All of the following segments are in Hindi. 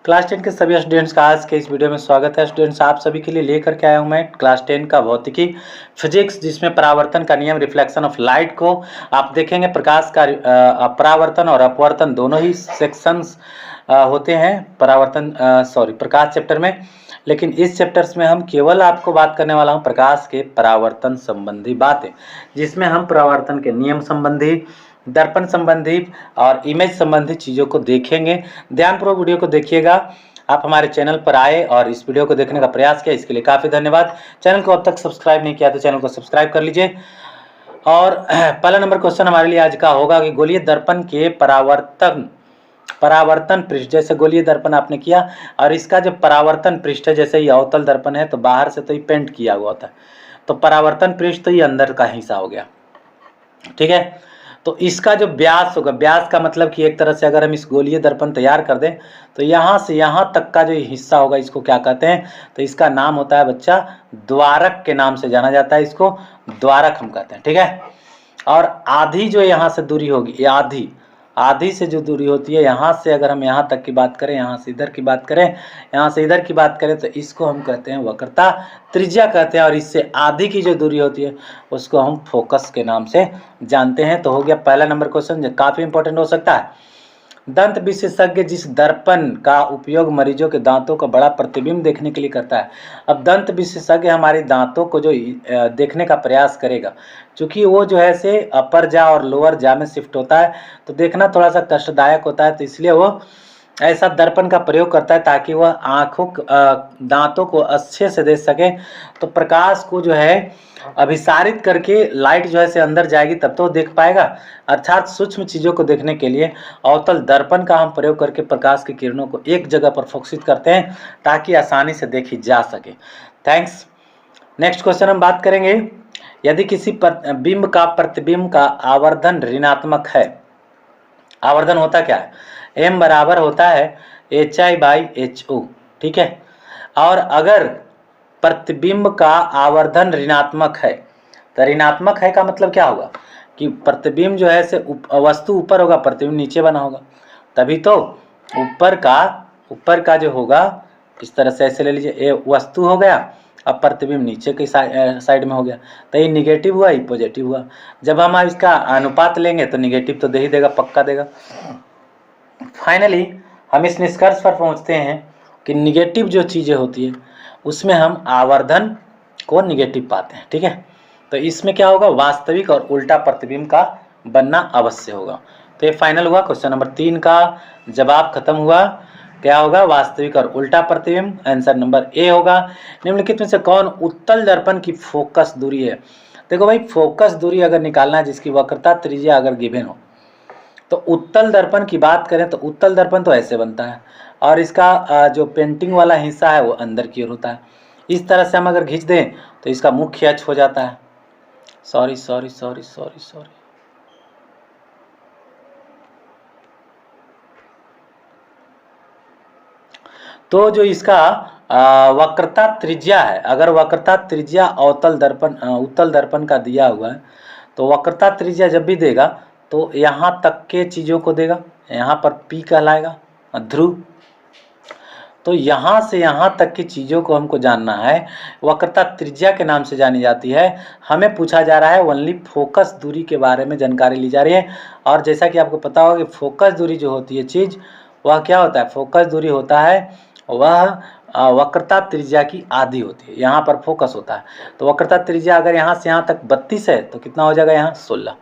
क्लास 10 के सभी स्टूडेंट्स का आज के इस वीडियो में स्वागत है। स्टूडेंट्स, आप सभी के लिए लेकर के आया हूं मैं क्लास 10 का भौतिकी फिजिक्स, जिसमें परावर्तन का नियम, रिफ्लेक्शन ऑफ लाइट को आप देखेंगे। प्रकाश का परावर्तन और अपवर्तन दोनों ही सेक्शंस होते हैं प्रकाश चैप्टर में। लेकिन इस चैप्टर्स में हम केवल आपको बात करने वाला हूं प्रकाश के परावर्तन संबंधी बातें, जिसमें हम परावर्तन के नियम संबंधी, दर्पण संबंधी और इमेज संबंधी चीज़ों को देखेंगे। ध्यानपूर्वक वीडियो को देखिएगा। आप हमारे चैनल पर आए और इस वीडियो को देखने का प्रयास किया, इसके लिए काफ़ी धन्यवाद। चैनल को अब तक सब्सक्राइब नहीं किया तो चैनल को सब्सक्राइब कर लीजिए। और पहला नंबर क्वेश्चन हमारे लिए आज का होगा कि गोलीय दर्पण के परावर्तन पृष्ठ, जैसे गोलीय दर्पण आपने किया और इसका जो परावर्तन पृष्ठ है, जैसे ये अवतल दर्पण है तो बाहर से तो ये पेंट किया हुआ होता है, तो परावर्तन पृष्ठ तो ये अंदर का हिस्सा हो गया। ठीक है, तो इसका जो व्यास होगा, व्यास का मतलब कि एक तरह से अगर हम इस गोलीय दर्पण तैयार कर दें तो यहाँ से यहाँ तक का जो हिस्सा होगा इसको क्या कहते हैं, तो इसका नाम होता है बच्चा द्वारक के नाम से जाना जाता है। इसको द्वारक हम कहते हैं। ठीक है, और आधी जो यहाँ से दूरी होगी, ये आधी से जो दूरी होती है, यहाँ से अगर हम यहाँ तक की बात करें, यहाँ से इधर की बात करें, यहाँ से इधर की बात करें, तो इसको हम कहते हैं वक्रता त्रिज्या कहते हैं। और इससे आधी की जो दूरी होती है उसको हम फोकस के नाम से जानते हैं। तो हो गया पहला नंबर क्वेश्चन, जो काफ़ी इंपॉर्टेंट हो सकता है। दंत विशेषज्ञ जिस दर्पण का उपयोग मरीजों के दांतों का बड़ा प्रतिबिंब देखने के लिए करता है। अब दंत विशेषज्ञ हमारे दांतों को जो देखने का प्रयास करेगा, क्योंकि वो जो है से अपर जा और लोअर जा में शिफ्ट होता है, तो देखना थोड़ा सा कष्टदायक होता है, तो इसलिए वो ऐसा दर्पण का प्रयोग करता है ताकि वह दांतों को अच्छे से देख सके। तो प्रकाश को जो है अभिसारित करके लाइट जो है से अंदर जाएगी, तब तो देख पाएगा। अर्थात सूक्ष्म चीज़ों को देखने के लिए अवतल दर्पण का हम प्रयोग करके प्रकाश की किरणों को एक जगह पर फोकसित करते हैं ताकि आसानी से देखी जा सके। थैंक्स। नेक्स्ट क्वेश्चन हम बात करेंगे। यदि किसी बिंब का प्रतिबिंब का आवर्धन ऋणात्मक है, आवर्धन होता क्या है, m बराबर होता है HI/HO। ठीक है, और अगर प्रतिबिंब का आवर्धन ऋणात्मक है, तो ऋणात्मक है का मतलब क्या होगा कि प्रतिबिंब जो है से वस्तु ऊपर होगा, प्रतिबिंब नीचे बना होगा, तभी तो ऊपर का जो होगा इस तरह से ऐसे ले लीजिए, ये वस्तु हो गया, अब प्रतिबिंब नीचे की साइड में हो गया, तो ये निगेटिव हुआ, ये पॉजिटिव हुआ। जब हम इसका अनुपात लेंगे तो निगेटिव तो दे ही देगा, पक्का देगा। फाइनली हम इस निष्कर्ष पर पहुंचते हैं कि निगेटिव जो चीज़ें होती है उसमें हम आवर्धन को निगेटिव पाते हैं। ठीक है, तो इसमें क्या होगा, वास्तविक और उल्टा प्रतिबिंब का बनना अवश्य होगा। तो ये फाइनल हुआ, क्वेश्चन नंबर 3 का जवाब खत्म हुआ। क्या होगा, वास्तविक और उल्टा प्रतिबिंब। आंसर नंबर ए होगा। निम्नलिखित में से कौन उत्तल दर्पण की फोकस दूरी है। देखो भाई, फोकस दूरी अगर निकालना है जिसकी वक्रता त्रिज्या अगर गिवन हो, तो उत्तल दर्पण की बात करें तो उत्तल दर्पण तो ऐसे बनता है और इसका जो पेंटिंग वाला हिस्सा है वो अंदर की ओर होता है। इस तरह से हम अगर खींच दें तो इसका मुख्य अक्ष हो जाता है। सॉरी। तो जो इसका वक्रता त्रिज्या है, अगर वक्रता त्रिज्या उत्तल दर्पण का दिया हुआ है, तो वक्रता त्रिज्या जब भी देगा तो यहाँ तक के चीज़ों को देगा, यहाँ पर P कहलाएगा ध्रुव। तो यहाँ से यहाँ तक की चीज़ों को हमको जानना है, वक्रता त्रिज्या के नाम से जानी जाती है। हमें पूछा जा रहा है ओनली फोकस दूरी के बारे में जानकारी ली जा रही है। और जैसा कि आपको पता होगा कि फोकस दूरी जो होती है चीज़, वह क्या होता है, फोकस दूरी होता है वह वक्रता त्रिज्या की आधी होती है। यहाँ पर फोकस होता है, तो वक्रता त्रिज्या अगर यहाँ से यहाँ तक 32 है तो कितना हो जाएगा, यहाँ 16,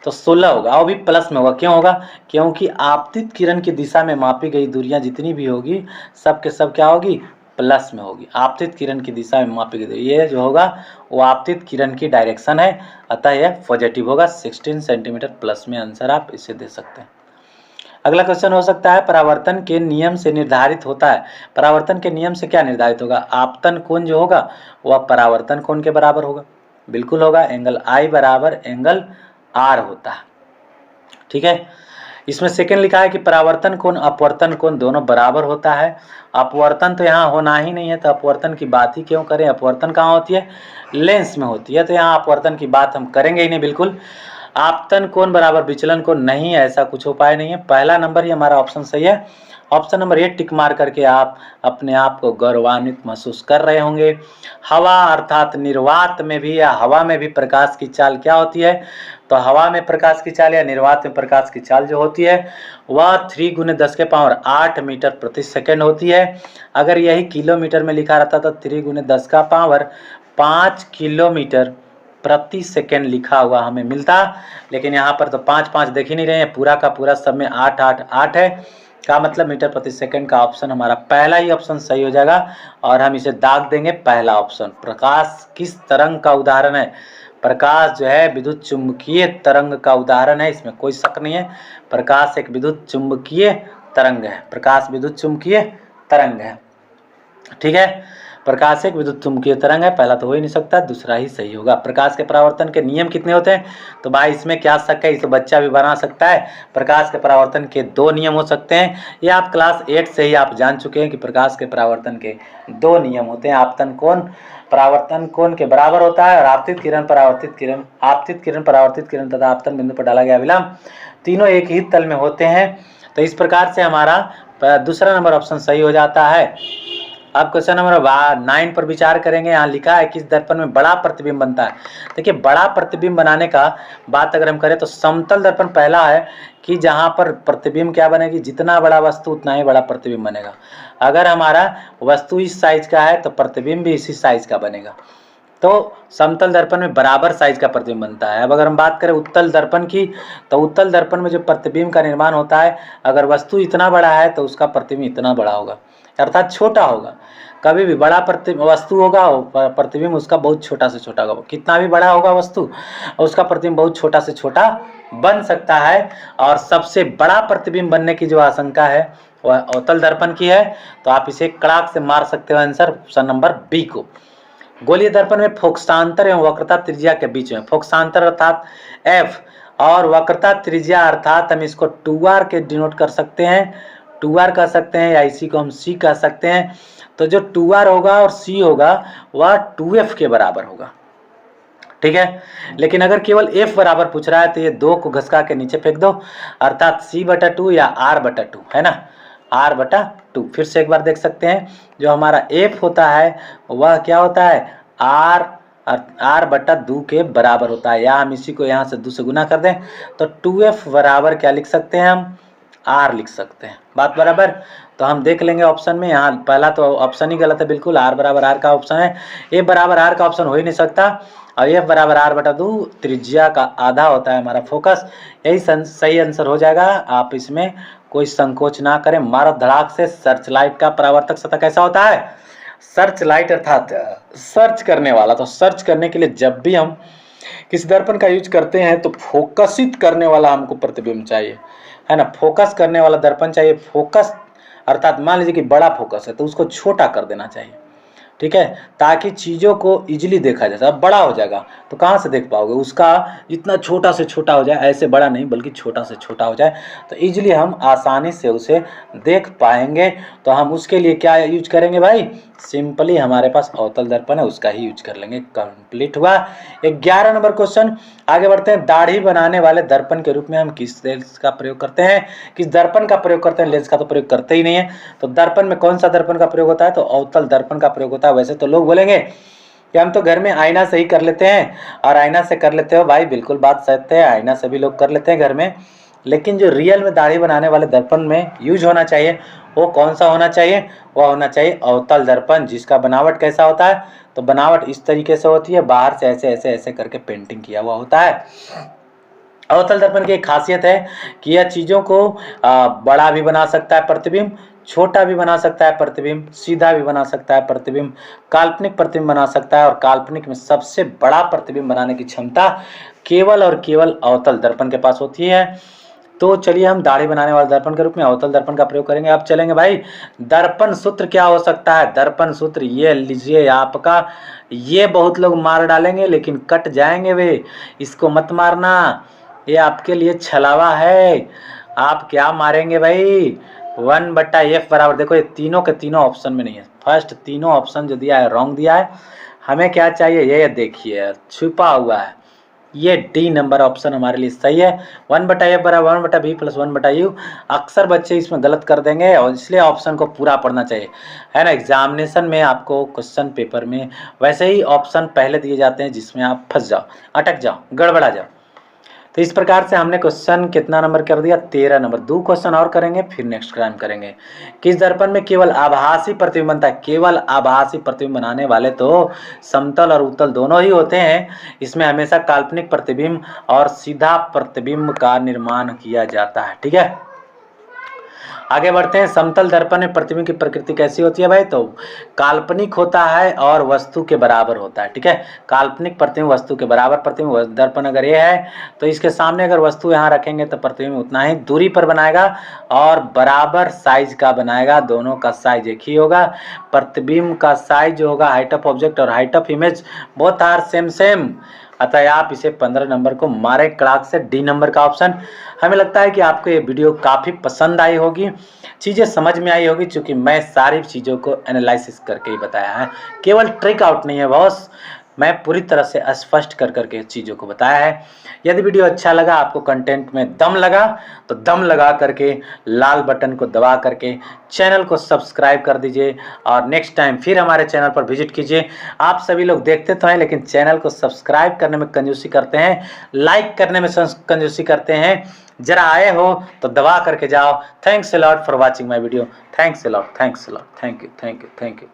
तो 16 होगा। और भी प्लस में होगा, क्यों होगा, क्योंकि आपतित किरण की दिशा में मापी गई दूरियां जितनी भी होगी सब के सब क्या होगी, प्लस में होगी। आपतित किरण की दिशा में मापी गई दूरी, ये जो होगा वो आपतित किरण की डायरेक्शन है, अतः यह पॉजिटिव होगा। 16 सेंटीमीटर प्लस में आंसर आप इसे दे सकते हैं। अगला क्वेश्चन हो सकता है, परावर्तन के नियम से निर्धारित होता है। परावर्तन के नियम से क्या निर्धारित होगा, आपतन कोण जो होगा वह परावर्तन कोण के बराबर होगा। बिल्कुल होगा, एंगल I बराबर एंगल R होता है। ठीक है, इसमें सेकंड लिखा है कि परावर्तन कोण अपवर्तन कोण दोनों बराबर होता है। अपवर्तन तो यहाँ होना ही नहीं है, तो अपवर्तन की बात ही क्यों करें। अपवर्तन कहाँ होती है, लेंस में होती है, तो यहाँ अपवर्तन की बात हम करेंगे ही नहीं बिल्कुल। आपतन कोण बराबर विचलन कोण नहीं, ऐसा कुछ उपाय नहीं है। पहला नंबर ही हमारा ऑप्शन सही है। ऑप्शन नंबर ए टिक मार करके आप अपने आप को गौरवान्वित महसूस कर रहे होंगे। हवा अर्थात निर्वात में भी या हवा में भी प्रकाश की चाल क्या होती है? तो हवा में प्रकाश की चाल या निर्वात में प्रकाश की चाल जो होती है वह 3 × 10⁸ मीटर प्रति सेकेंड होती है। अगर यही किलोमीटर में लिखा रहता तो 3 × 10⁵ किलोमीटर प्रति सेकेंड लिखा हुआ हमें मिलता, लेकिन यहाँ पर तो 5 देख ही नहीं रहे हैं, पूरा का पूरा सब में 8 है, का मतलब मीटर प्रति सेकंड का ऑप्शन हमारा पहला ही ऑप्शन सही हो जाएगा और हम इसे दाग देंगे पहला ऑप्शन। प्रकाश किस तरंग का उदाहरण है? प्रकाश जो है विद्युत चुंबकीय तरंग का उदाहरण है, इसमें कोई शक नहीं है। प्रकाश एक विद्युत चुंबकीय तरंग है, प्रकाश विद्युत चुंबकीय तरंग है, ठीक है। प्रकाश एक विद्युत चुंबकीय तरंग है, पहला तो हो ही नहीं सकता, दूसरा ही सही होगा। प्रकाश के परावर्तन के नियम कितने होते हैं? तो भाई इसमें क्या शक है, इसे बच्चा भी बना सकता है। प्रकाश के परावर्तन के 2 नियम हो सकते हैं, ये आप क्लास 8 से ही आप जान चुके हैं कि प्रकाश के परावर्तन के 2 नियम होते हैं। आपतन कोण परावर्तन कोण के बराबर होता है और आपतित किरण परावर्तित किरण तथा आपतन बिंदु पर डाला गया विलंब तीनों एक ही तल में होते हैं। तो इस प्रकार से हमारा दूसरा नंबर ऑप्शन सही हो जाता है। अब क्वेश्चन नंबर 9 पर विचार करेंगे। यहाँ लिखा है किस दर्पण में बड़ा प्रतिबिंब बनता है। देखिए बड़ा प्रतिबिंब बनाने का बात अगर हम करें तो समतल दर्पण पहला है कि जहाँ पर प्रतिबिंब क्या बनेगी, जितना बड़ा वस्तु उतना ही बड़ा प्रतिबिंब बनेगा। अगर हमारा वस्तु इस साइज का है तो प्रतिबिंब भी इसी साइज का बनेगा, तो समतल दर्पण में बराबर साइज का प्रतिबिंब बनता है। अब अगर हम बात करें उत्तल दर्पण की, तो उत्तल दर्पण में जो प्रतिबिंब का निर्माण होता है, अगर वस्तु इतना बड़ा है तो उसका प्रतिबिंब इतना बड़ा होगा, अर्थात छोटा होगा। कभी भी बड़ा वस्तु होगा प्रतिबिंब उसका बहुत छोटा से छोटा होगा, कितना भी बड़ा होगा वस्तु उसका प्रतिबिंब बहुत छोटा से छोटा बन सकता है। और सबसे बड़ा प्रतिबिंब बनने की जो आशंका है वह अवतल दर्पण की है, तो आप इसे कड़ाक से मार सकते हो आंसर ऑप्शन नंबर बी को। गोलीय दर्पण में फोकसांतर एवं वक्रता त्रिज्या के बीच में, फोकसांतर अर्थात F और वक्रता त्रिज्या अर्थात हम इसको 2r के डिनोट कर सकते हैं, 2r कह सकते हैं या इसी को हम c कह सकते हैं। तो जो 2r होगा और c होगा वह 2f के बराबर होगा, ठीक है। लेकिन अगर केवल f बराबर पूछ रहा है तो ये 2 को घसका के नीचे फेंक दो, अर्थात c/2 या r/2 है ना, r/2। फिर से एक बार देख सकते हैं, जो हमारा f होता है वह क्या होता है, r/2 के बराबर होता है, या हम इसी को यहाँ से 2 से गुना कर दें तो 2f बराबर क्या लिख सकते हैं, हम r लिख सकते हैं। बात बराबर। तो हम देख लेंगे ऑप्शन में, यहाँ पहला तो ऑप्शन ही गलत है बिल्कुल, r बराबर r का ऑप्शन है, a बराबर r का ऑप्शन हो ही नहीं सकता, और f बराबर r/2 त्रिज्या का आधा होता है हमारा फोकस, यही सही आंसर हो जाएगा। आप इसमें कोई संकोच ना करें, मारो धड़ाक से। सर्च लाइट का परावर्तक सतह कैसा होता है? सर्च लाइट अर्थात सर्च करने वाला। तो सर्च करने के लिए जब भी हम किसी दर्पण का यूज करते हैं तो फोकसित करने वाला हमको प्रतिबिंब चाहिए, है ना, फोकस करने वाला दर्पण चाहिए। फोकस अर्थात मान लीजिए कि बड़ा फोकस है तो उसको छोटा कर देना चाहिए, ठीक है, ताकि चीज़ों को इजीली देखा जा सके। अब बड़ा हो जाएगा तो कहाँ से देख पाओगे, उसका जितना छोटा से छोटा हो जाए, ऐसे बड़ा नहीं बल्कि छोटा से छोटा हो जाए तो इजीली हम आसानी से उसे देख पाएंगे। तो हम उसके लिए क्या यूज करेंगे भाई, सिंपली हमारे पास अवतल दर्पण है उसका ही यूज कर लेंगे। कंप्लीट हुआ 11 नंबर क्वेश्चन। आगे बढ़ते हैं। दाढ़ी बनाने वाले दर्पण के रूप में हम किस लेंस का प्रयोग करते हैं, किस दर्पण का प्रयोग करते हैं, लेंस का तो प्रयोग करते ही नहीं है। तो दर्पण में कौन सा दर्पण का प्रयोग होता है, तो अवतल दर्पण का प्रयोग होता है। वैसे तो लोग बोलेंगे कि हम तो घर में आईना से ही कर लेते हैं, और आईना से कर लेते हो भाई, बिल्कुल बात सत्य है, आईना से भी लोग कर लेते हैं घर में, लेकिन जो रियल में दाढ़ी बनाने वाले दर्पण में यूज होना चाहिए वो कौन सा होना चाहिए, वह होना चाहिए अवतल दर्पण, जिसका बनावट कैसा होता है, तो बनावट इस तरीके से होती है, बाहर से ऐसे ऐसे ऐसे करके पेंटिंग किया हुआ होता है। अवतल दर्पण की एक खासियत है कि यह चीज़ों को बड़ा भी बना सकता है प्रतिबिंब, छोटा भी बना सकता है प्रतिबिंब, सीधा भी बना सकता है प्रतिबिंब, काल्पनिक प्रतिबिंब बना सकता है, और काल्पनिक में सबसे बड़ा प्रतिबिंब बनाने की क्षमता केवल और केवल अवतल दर्पण के पास होती है। तो चलिए हम दाढ़ी बनाने वाले दर्पण के रूप में अवतल दर्पण का प्रयोग करेंगे। अब चलेंगे भाई, दर्पण सूत्र क्या हो सकता है। दर्पण सूत्र ये लीजिए आपका, ये बहुत लोग मार डालेंगे लेकिन कट जाएंगे वे, इसको मत मारना, ये आपके लिए छलावा है। आप क्या मारेंगे भाई, 1/f बराबर, देखो ये तीनों के तीनों ऑप्शन में नहीं है, फर्स्ट तीनों ऑप्शन जो दिया है रॉन्ग दिया है। हमें क्या चाहिए, ये देखिए छुपा हुआ है, ये डी नंबर ऑप्शन हमारे लिए सही है। 1/f बराबर 1/b प्लस 1/u। अक्सर बच्चे इसमें गलत कर देंगे और इसलिए ऑप्शन को पूरा पढ़ना चाहिए, है ना। एग्जामिनेशन में आपको क्वेश्चन पेपर में वैसे ही ऑप्शन पहले दिए जाते हैं जिसमें आप फंस जाओ, अटक जाओ, गड़बड़ा जाओ। तो इस प्रकार से हमने क्वेश्चन कितना नंबर कर दिया, 13 नंबर। 2 क्वेश्चन और करेंगे फिर नेक्स्ट क्राइम करेंगे। किस दर्पण में केवल आभासी प्रतिबिंब बनता है? केवल आभासी प्रतिबिंब बनाने वाले तो समतल और उत्तल दोनों ही होते हैं। इसमें हमेशा काल्पनिक प्रतिबिंब और सीधा प्रतिबिंब का निर्माण किया जाता है, ठीक है। आगे बढ़ते हैं। समतल दर्पण में प्रतिबिंब की प्रकृति कैसी होती है भाई? तो काल्पनिक होता है और वस्तु के बराबर होता है, ठीक है। काल्पनिक प्रतिबिंब वस्तु के बराबर प्रतिबिंब। दर्पण अगर ये है तो इसके सामने अगर वस्तु यहाँ रखेंगे तो प्रतिबिंब उतना ही दूरी पर बनाएगा और बराबर साइज का बनाएगा। दोनों का साइज एक ही होगा। प्रतिबिंब का साइज जो होगा, हाइट ऑफ ऑब्जेक्ट और height of image both are same. अतः आप इसे 15 नंबर को मारे कड़ाक से, डी नंबर का ऑप्शन। हमें लगता है कि आपको ये वीडियो काफ़ी पसंद आई होगी, चीज़ें समझ में आई होगी, क्योंकि मैं सारी चीज़ों को एनालिसिस करके ही बताया है। केवल ट्रिक आउट नहीं है बॉस, मैं पूरी तरह से स्पष्ट कर करके चीज़ों को बताया है। यदि वीडियो अच्छा लगा, आपको कंटेंट में दम लगा, तो दम लगा करके लाल बटन को दबा करके चैनल को सब्सक्राइब कर दीजिए और नेक्स्ट टाइम फिर हमारे चैनल पर विजिट कीजिए। आप सभी लोग देखते तो हैं लेकिन चैनल को सब्सक्राइब करने में कंजूसी करते हैं, लाइक करने में कंजूसी करते हैं। जरा आए हो तो दबा करके जाओ। Thanks a lot for watching my video. Thanks a lot, thank you, thank you.